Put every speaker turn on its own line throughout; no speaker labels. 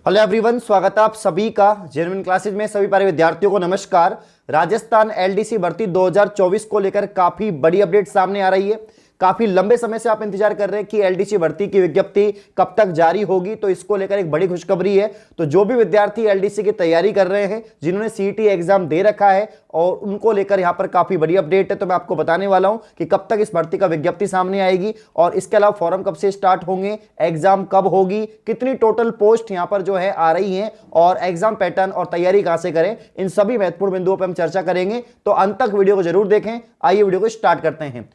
Hello everyone, स्वागत है आप सभी का जेन्युइन क्लासेज में। सभी प्यारे विद्यार्थियों को नमस्कार। राजस्थान एलडीसी भर्ती 2024 को लेकर काफी बड़ी अपडेट सामने आ रही है। काफी लंबे समय से आप इंतजार कर रहे हैं कि एलडीसी भर्ती की विज्ञप्ति कब तक जारी होगी, तो इसको लेकर एक बड़ी खुशखबरी है। तो जो भी विद्यार्थी एलडीसी की तैयारी कर रहे हैं, जिन्होंने सीईटी एग्जाम दे रखा है, और उनको लेकर यहां पर काफी बड़ी अपडेट है। तो मैं आपको बताने वाला हूं कि कब तक इस भर्ती का विज्ञप्ति सामने आएगी और इसके अलावा फॉर्म कब से स्टार्ट होंगे, एग्जाम कब होगी, कितनी टोटल पोस्ट यहां पर जो है आ रही हैं, और एग्जाम पैटर्न और तैयारी कहां से करें, इन सभी महत्वपूर्ण बिंदुओं पर हम चर्चा करेंगे। तो अंत तक वीडियो को जरूर देखें। आइए वीडियो को स्टार्ट करते हैं।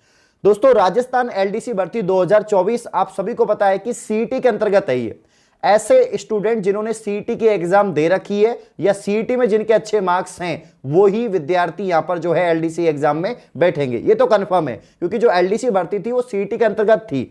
दोस्तों, राजस्थान एलडीसी भर्ती 2024 आप सभी को पता है कि सीईटी के अंतर्गत है। ये ऐसे स्टूडेंट जिन्होंने सीईटी की एग्जाम दे रखी है या सीईटी में जिनके अच्छे मार्क्स हैं, वो ही विद्यार्थी यहां पर जो है एलडीसी एग्जाम में बैठेंगे। ये तो कंफर्म है, क्योंकि जो एलडीसी भर्ती थी वो सीईटी के अंतर्गत थी।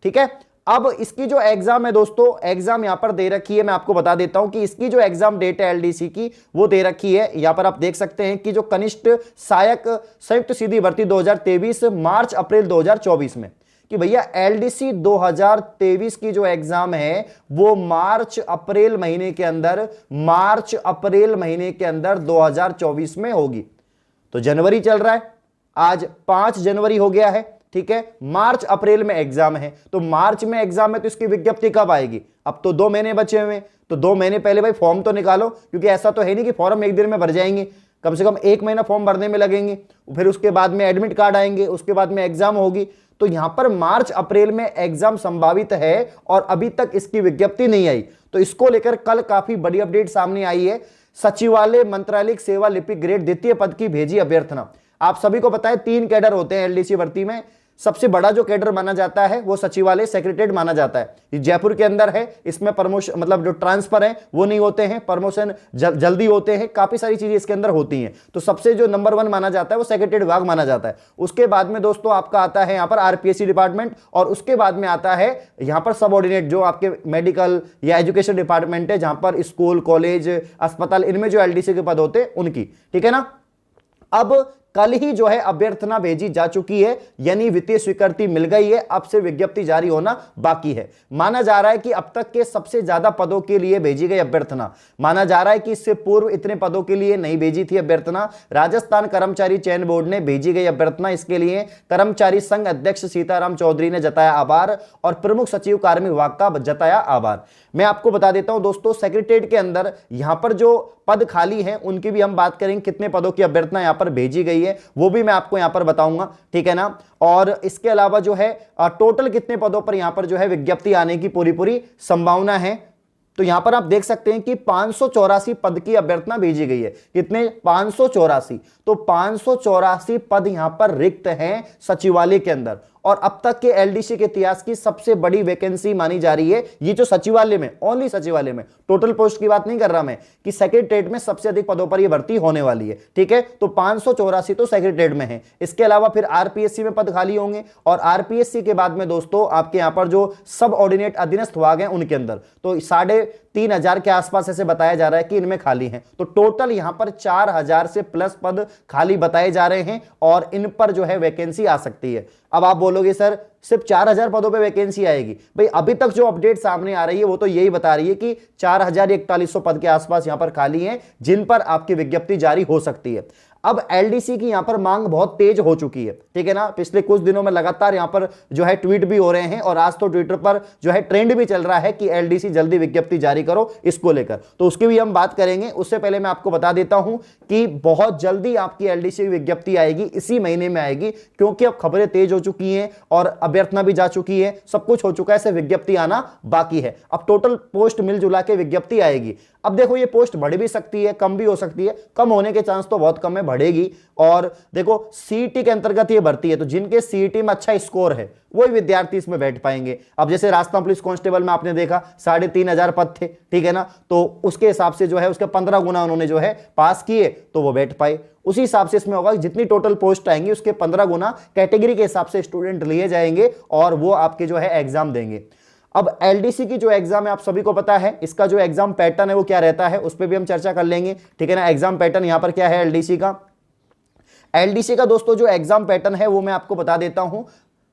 ठीक है, अब इसकी जो एग्जाम है दोस्तों, एग्जाम यहां पर दे रखी है। मैं आपको बता देता हूं कि इसकी जो एग्जाम डेट है एलडीसी की, वो दे रखी है। यहां पर आप देख सकते हैं कि जो कनिष्ठ सहायक संयुक्त सीधी भर्ती 2023 मार्च अप्रैल 2024 में, कि भैया एलडीसी 2023 की जो एग्जाम है वो मार्च अप्रैल महीने के अंदर 2024 में होगी। तो जनवरी चल रहा है, आज 5 जनवरी हो गया है। ठीक है, मार्च अप्रैल में एग्जाम है, तो मार्च में एग्जाम है, तो इसकी विज्ञप्ति कब आएगी? अब तो 2 महीने बचे हुए हैं, तो 2 महीने पहले भाई फॉर्म तो निकालो, क्योंकि ऐसा तो है नहीं कि फॉर्म एक दिन में भर जाएंगे। कम से कम 1 महीना फॉर्म भरने में लगेंगे, फिर उसके बाद में एडमिट कार्ड आएंगे, उसके बाद में एग्जाम होगी। तो यहां पर मार्च अप्रैल में एग्जाम संभावित है और अभी तक इसकी विज्ञप्ति नहीं आई। तो इसको लेकर कल काफी बड़ी अपडेट सामने आई है। सचिवालय मंत्रालयिक सेवा लिपिक ग्रेड द्वितीय पद की भेजी अभ्यर्थना। आप सभी को पता है 3 कैडर होते हैं एलडीसी भर्ती में। सबसे बड़ा जो कैडर माना जाता है वो सचिवालय सेक्रेटरीट माना जाता है। ये जयपुर के अंदर है। इसमें प्रमोशन मतलब जो ट्रांसफर है वो नहीं होते हैं, प्रमोशन जल्दी होते हैं, काफी सारी चीजें इसके अंदर होती हैं। तो सबसे जो नंबर 1 माना जाता है वो सेक्रेटरीट विभाग माना जाता है। उसके बाद में दोस्तों आपका आता है यहाँ पर आरपीएससी डिपार्टमेंट, और उसके बाद में आता है यहाँ पर सबऑर्डिनेट जो आपके मेडिकल या एजुकेशन डिपार्टमेंट है, जहां पर स्कूल कॉलेज अस्पताल इनमें जो एलडीसी के पद होते हैं उनकी। ठीक है ना। अब कल ही जो है अभ्यर्थना भेजी जा चुकी है, यानी वित्तीय स्वीकृति मिल गई है। अब से विज्ञप्ति जारी होना बाकी है। माना जा रहा है कि अब तक के सबसे ज्यादा पदों के लिए भेजी गई अभ्यर्थना। माना जा रहा है कि इससे पूर्व इतने पदों के लिए नहीं भेजी थी अभ्यर्थना। राजस्थान कर्मचारी चयन बोर्ड ने भेजी गई अभ्यर्थना। इसके लिए कर्मचारी संघ अध्यक्ष सीताराम चौधरी ने जताया आभार और प्रमुख सचिव कार्मिक विभाग का जताया आभार। मैं आपको बता देता हूं दोस्तों, सेक्रेटरीट के अंदर यहां पर जो पद खाली हैं उनकी भी हम बात करेंगे। कितने पदों की अभ्यर्थना यहां पर भेजी गई है वो भी मैं आपको यहां पर बताऊंगा। ठीक है ना। और इसके अलावा जो है टोटल कितने पदों पर यहां पर जो है विज्ञप्ति आने की पूरी संभावना है। तो यहां पर आप देख सकते हैं कि 584 पद की अभ्यर्थना भेजी गई है। कितने? 584। तो 584 पद यहां पर रिक्त हैं सचिवालय के अंदर, और अब तक के एलडीसी के इतिहास की सबसे बड़ी वैकेंसी मानी जा रही है ये जो सचिवालय में, ओनली सचिवालय में, टोटल पोस्ट की बात नहीं कर रहा मैं, कि सेक्रेटरीट में सबसे अधिक पदों पर यह भर्ती होने वाली है। ठीक है, तो 584 तो सेक्रेटरीट में है। इसके अलावा फिर आरपीएससी में पद खाली होंगे, और आरपीएससी के बाद में दोस्तों आपके यहां पर जो सब ऑर्डिनेट अधीनस्थ विभाग हैं उनके अंदर तो 3,500 के आसपास ऐसे बताया जा रहा है कि इनमें खाली हैं। तो टोटल यहां पर 4,000 से प्लस पद खाली बताए जा रहे हैं, और इन पर जो है वैकेंसी आ सकती है। अब आप बोलोगे सर सिर्फ 4,000 पदों पे वैकेंसी आएगी? भाई अभी तक जो अपडेट सामने आ रही है वो तो यही बता रही है कि 4,4100 पद के आसपास यहां पर खाली हैं, जिन पर आपकी विज्ञप्ति जारी हो सकती है। अब एलडीसी की यहां पर मांग बहुत तेज हो चुकी है। ठीक है ना। पिछले कुछ दिनों में लगातार यहां पर जो है ट्वीट भी हो रहे हैं, और आज तो ट्विटर पर जो है ट्रेंड भी चल रहा है कि एलडीसी जल्दी विज्ञप्ति जारी करो इसको लेकर। तो उसकी भी हम बात करेंगे। उससे पहले मैं आपको बता देता हूं कि बहुत जल्दी आपकी एलडीसी की विज्ञप्ति आएगी, इसी महीने में आएगी, क्योंकि अब खबरें तेज हो चुकी हैं और अभ्यर्थना भी जा चुकी है, सब कुछ हो चुका है, ऐसे विज्ञप्ति आना बाकी है। अब टोटल पोस्ट मिलजुला के विज्ञप्ति आएगी। अब देखो ये पोस्ट बढ़ भी सकती है, कम भी हो सकती है। कम होने के चांस तो बहुत कम है, बढ़ेगी। और देखो सीईटी के अंतर्गत ये भर्ती है, तो जिनके सीईटी में अच्छा स्कोर है वही विद्यार्थी इसमें बैठ पाएंगे। अब जैसे राजस्थान पुलिस कांस्टेबल में आपने देखा 3,500 पद थे। ठीक है ना। तो उसके हिसाब से जो है उसके 15 गुना उन्होंने जो है पास किए, तो वो बैठ पाए। उसी हिसाब से इसमें होगा, जितनी टोटल पोस्ट आएंगी उसके 15 गुना कैटेगरी के हिसाब से स्टूडेंट लिए जाएंगे, और वो आपके जो है एग्जाम देंगे। अब एलडीसी की जो एग्जाम है आप सभी को पता है, इसका जो एग्जाम पैटर्न है वो क्या रहता है, उस पर भी हम चर्चा कर लेंगे। ठीक है ना। एग्जाम पैटर्न यहां पर क्या है एलडीसी का दोस्तों, जो एग्जाम पैटर्न है वो मैं आपको बता देता हूं।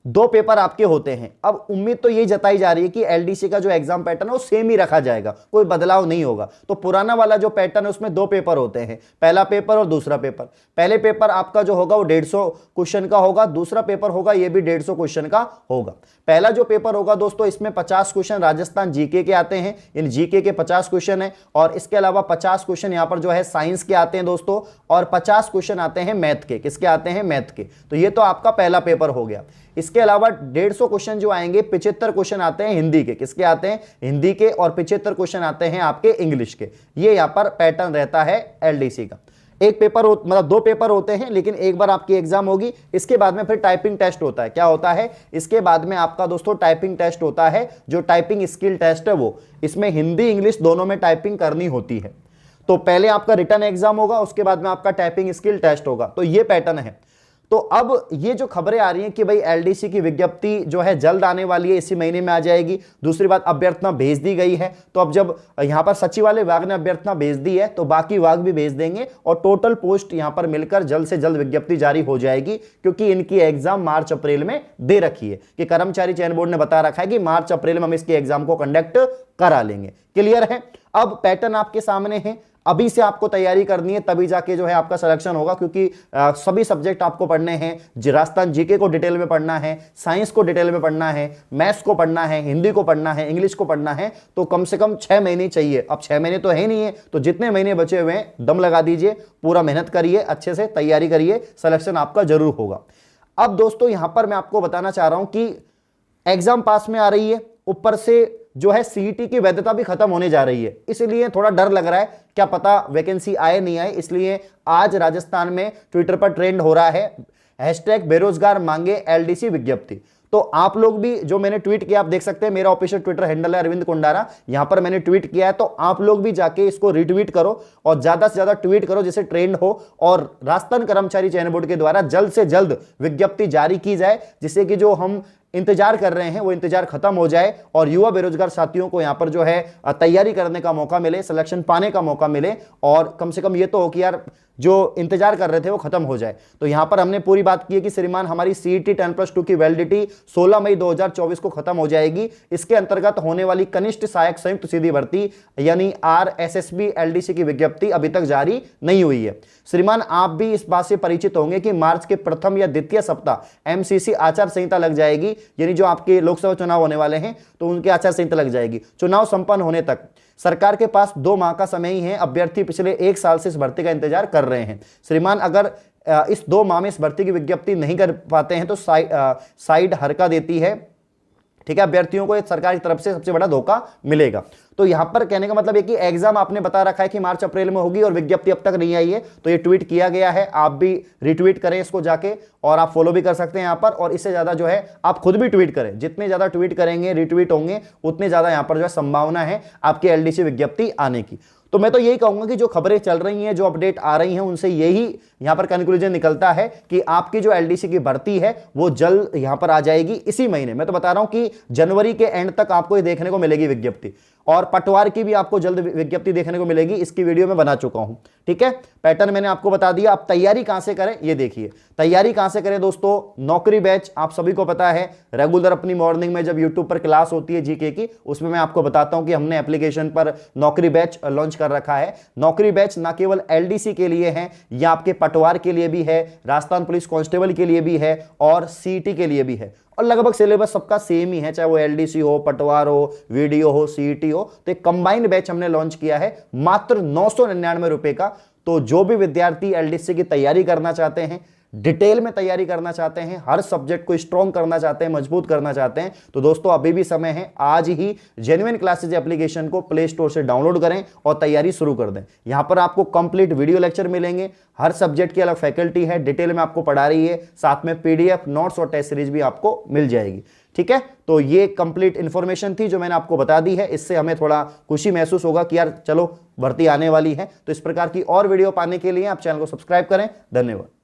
दो पेपर आपके होते हैं। अब उम्मीद तो यही जताई जा रही है कि एलडीसी का जो एग्जाम पैटर्न है वो सेम ही रखा जाएगा, कोई बदलाव नहीं होगा। तो पुराना वाला जो पैटर्न है उसमें दो पेपर होते हैं, पहला पेपर और दूसरा पेपर। पहले पेपर आपका जो होगा वो 150 क्वेश्चन का होगा, दूसरा पेपर होगा ये भी 150 क्वेश्चन का होगा। पहला जो पेपर होगा दोस्तों इसमें 50 क्वेश्चन राजस्थान जीके के आते हैं, इन जीके के 50 क्वेश्चन है, और इसके अलावा 50 क्वेश्चन यहां पर जो है साइंस के आते हैं दोस्तों, और 50 क्वेश्चन आते हैं मैथ के। किसके आते हैं? मैथ के। तो ये तो आपका पहला पेपर हो गया। इसके अलावा 150 क्वेश्चन जो आएंगे, 75 क्वेश्चन आते हैं हिंदी के। किसके आते हैं? हिंदी के। और 75 क्वेश्चन आते हैं आपके इंग्लिश के। ये यहां पर पैटर्न रहता है एलडीसी का। एक पेपर मतलब दो पेपर होते हैं, लेकिन एक बार आपकी एग्जाम होगी, इसके बाद में फिर टाइपिंग टेस्ट होता है। क्या होता है? इसके बाद में आपका दोस्तों टाइपिंग टेस्ट होता है, जो टाइपिंग स्किल टेस्ट है वो। इसमें हिंदी इंग्लिश दोनों में टाइपिंग करनी होती है। तो पहले आपका रिटन एग्जाम होगा, उसके बाद में आपका टाइपिंग स्किल टेस्ट होगा। तो ये पैटर्न है। तो अब ये जो खबरें आ रही हैं कि भाई एलडीसी की विज्ञप्ति जो है जल्द आने वाली है, इसी महीने में आ जाएगी। दूसरी बात, अभ्यर्थना भेज दी गई है। तो अब जब यहां पर सचिवालय विभाग ने अभ्यर्थना भेज दी है तो बाकी विभाग भी भेज देंगे, और टोटल पोस्ट यहां पर मिलकर जल्द से जल्द विज्ञप्ति जारी हो जाएगी, क्योंकि इनकी एग्जाम मार्च अप्रैल में दे रखी है, कि कर्मचारी चयन बोर्ड ने बता रखा है कि मार्च अप्रैल में हम इसके एग्जाम को कंडक्ट करा लेंगे। क्लियर है? अब पैटर्न आपके सामने है, अभी से आपको तैयारी करनी है, तभी जाके जो है आपका सिलेक्शन होगा, क्योंकि सभी सब्जेक्ट आपको पढ़ने हैं। राजस्थान जीके को डिटेल में पढ़ना है, साइंस को डिटेल में पढ़ना है, मैथ्स को पढ़ना है, हिंदी को पढ़ना है, इंग्लिश को पढ़ना है। तो कम से कम 6 महीने चाहिए। अब 6 महीने तो है नहीं है, तो जितने महीने बचे हुए हैं दम लगा दीजिए, पूरा मेहनत करिए, अच्छे से तैयारी करिए, सिलेक्शन आपका जरूर होगा। अब दोस्तों यहां पर मैं आपको बताना चाह रहा हूं कि एग्जाम पास में आ रही है, ऊपर से जो है सीईटी की वैधता भी खत्म होने जा रही है, इसलिए थोड़ा डर लग रहा है, क्या पता वैकेंसी आए नहीं आए। इसलिए आज राजस्थान में ट्विटर पर ट्रेंड हो रहा है हैशटैग बेरोजगार मांगे एलडीसी विज्ञप्ति। तो आप लोग भी, जो मैंने ट्वीट किया आप देख सकते हैं, मेरा ऑफिशियल ट्विटर हैंडल है अरविंद कुंडारा, यहां पर मैंने ट्वीट किया है। तो आप लोग भी जाके इसको रिट्वीट करो और ज्यादा से ज्यादा ट्वीट करो जिससे ट्रेंड हो, और राजस्थान कर्मचारी चयन बोर्ड के द्वारा जल्द से जल्द विज्ञप्ति जारी की जाए, जिससे कि जो हम इंतजार कर रहे हैं वो इंतजार खत्म हो जाए, और युवा बेरोजगार साथियों को यहां पर जो है तैयारी करने का मौका मिले, सिलेक्शन पाने का मौका मिले, और कम से कम ये तो हो कि यार जो इंतजार कर रहे थे वो खत्म हो जाए। तो यहां पर हमने पूरी बात की है कि श्रीमान हमारी सीईटी 10+2 की वैलिडिटी 16 मई 2024 को खत्म हो जाएगी। इसके अंतर्गत होने वाली कनिष्ठ सहायक संयुक्त सीधी भर्ती यानी RSSB एलडीसी की विज्ञप्ति अभी तक जारी नहीं हुई है। श्रीमान आप भी इस बात से परिचित होंगे कि मार्च के प्रथम या द्वितीय सप्ताह MCC आचार संहिता लग जाएगी, यानी जो आपके लोकसभा चुनाव होने वाले हैं तो उनकी आचार संहिता लग जाएगी। चुनाव संपन्न होने तक सरकार के पास 2 माह का समय ही है। अभ्यर्थी पिछले 1 साल से इस भर्ती का इंतजार कर रहे हैं। श्रीमान अगर इस 2 माह में इस भर्ती की विज्ञप्ति नहीं कर पाते हैं तो साइड हरका देती है, ठीक है, अभ्यर्थियों को सरकार की तरफ से सबसे बड़ा धोखा मिलेगा। तो यहां पर कहने का मतलब है कि एग्जाम आपने बता रखा है कि मार्च अप्रैल में होगी और विज्ञप्ति अब तक नहीं आई है, तो ये ट्वीट किया गया है। आप भी रिट्वीट करें इसको जाके, और आप फॉलो भी कर सकते हैं यहां पर, और इससे ज्यादा जो है आप खुद भी ट्वीट करें। जितने ज्यादा ट्वीट करेंगे, रिट्वीट होंगे, उतने ज्यादा यहां पर जो है संभावना है आपकी एलडीसी विज्ञप्ति आने की। तो मैं तो यही कहूंगा कि जो खबरें चल रही हैं, जो अपडेट आ रही हैं, उनसे यही यहां पर कंक्लूजन निकलता है कि आपकी जो एलडीसी की भर्ती है वो जल्द यहां पर आ जाएगी इसी महीने। मैं तो बता रहा हूं कि जनवरी के एंड तक आपको ये देखने को मिलेगी विज्ञप्ति, और पटवार की भी आपको जल्द विज्ञप्ति देखने को मिलेगी। इसकी वीडियो में बना चुका हूं, ठीक है। पैटर्न मैंने आपको बता दिया। अब तैयारी कहां से करें ये देखिए। तैयारी कहां से करें दोस्तों? नौकरी बैच आप सभी को पता है, रेगुलर अपनी मॉर्निंग में जब यूट्यूब पर क्लास होती है जीके की, उसमें मैं आपको बताता हूं कि हमने एप्लीकेशन पर नौकरी बैच लॉन्च कर रखा है। नौकरी बैच ना केवल एलडीसी के लिए है, यह आपके पटवार के लिए भी है, राजस्थान पुलिस कांस्टेबल के लिए भी है, और सीईटी के लिए भी है। और लगभग सिलेबस सबका सेम ही है, चाहे वो एलडीसी हो, पटवार हो, वीडियो हो, सीईटी हो। तो एक कंबाइंड बैच हमने लॉन्च किया है मात्र 999 रुपए का। तो जो भी विद्यार्थी एलडीसी की तैयारी करना चाहते हैं, डिटेल में तैयारी करना चाहते हैं, हर सब्जेक्ट को स्ट्रॉन्ग करना चाहते हैं, मजबूत करना चाहते हैं, तो दोस्तों अभी भी समय है। आज ही जेन्युइन क्लासेज एप्लीकेशन को प्ले स्टोर से डाउनलोड करें और तैयारी शुरू कर दें। यहां पर आपको कंप्लीट वीडियो लेक्चर मिलेंगे, हर सब्जेक्ट की अलग फैकल्टी है, डिटेल में आपको पढ़ा रही है, साथ में पीडीएफ नोट्स और टेस्ट सीरीज भी आपको मिल जाएगी, ठीक है। तो ये कंप्लीट इंफॉर्मेशन थी जो मैंने आपको बता दी है। इससे हमें थोड़ा खुशी महसूस होगा कि यार चलो भर्ती आने वाली है। तो इस प्रकार की और वीडियो पाने के लिए आप चैनल को सब्सक्राइब करें। धन्यवाद।